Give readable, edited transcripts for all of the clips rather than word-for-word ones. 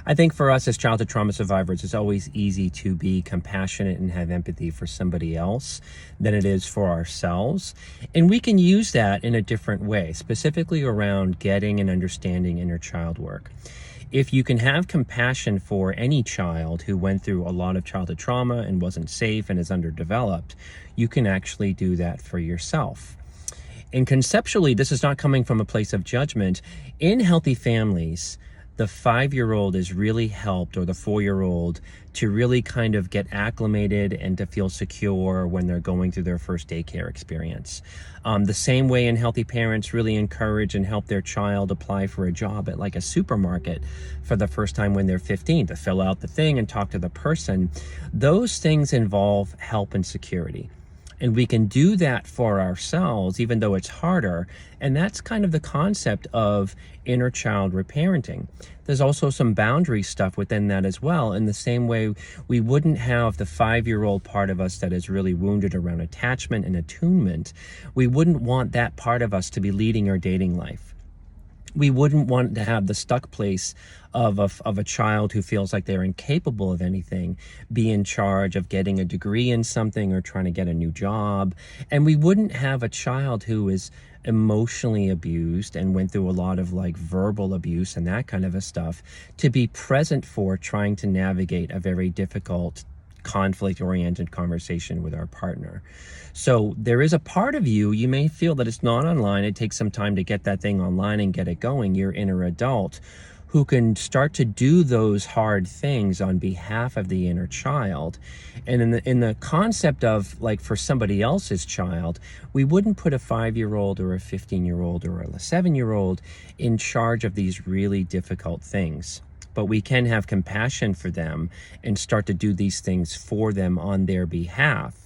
I think for us as childhood trauma survivors, it's always easy to be compassionate and have empathy for somebody else than it is for ourselves. And we can use that in a different way, specifically around getting and understanding inner child work. If you can have compassion for any child who went through a lot of childhood trauma and wasn't safe and is underdeveloped, you can actually do that for yourself. And conceptually, this is not coming from a place of judgment. In healthy families, the 5-year-old is really helped, or the 4-year-old, to really kind of get acclimated and to feel secure when they're going through their first daycare experience. The same way in healthy parents really encourage and help their child apply for a job at like a supermarket for the first time when they're 15, to fill out the thing and talk to the person. Those things involve help and security. And we can do that for ourselves, even though it's harder. And that's kind of the concept of inner child reparenting. There's also some boundary stuff within that as well. In the same way, we wouldn't have the 5-year-old part of us that is really wounded around attachment and attunement. We wouldn't want that part of us to be leading our dating life. We wouldn't want to have the stuck place of a child who feels like they're incapable of anything be in charge of getting a degree in something or trying to get a new job. And we wouldn't have a child who is emotionally abused and went through a lot of like verbal abuse and that kind of a stuff to be present for trying to navigate a very difficult conflict-oriented conversation with our partner. So there is a part of you, you may feel that it's not online, it takes some time to get that thing online and get it going, your inner adult, who can start to do those hard things on behalf of the inner child. And in the concept of like for somebody else's child, we wouldn't put a 5-year-old or a 15-year-old or a 7-year-old in charge of these really difficult things. But we can have compassion for them and start to do these things for them on their behalf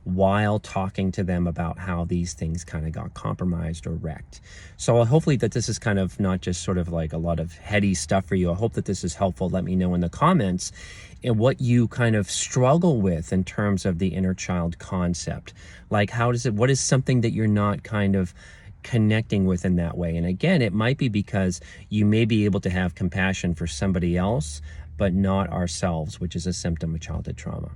while talking to them about how these things kind of got compromised or wrecked. So hopefully that this is kind of not just sort of like a lot of heady stuff for you. I hope that this is helpful. Let me know in the comments and what you kind of struggle with in terms of the inner child concept. Like what is something that you're not kind of connecting with in that way? And again, it might be because you may be able to have compassion for somebody else, but not ourselves, which is a symptom of childhood trauma.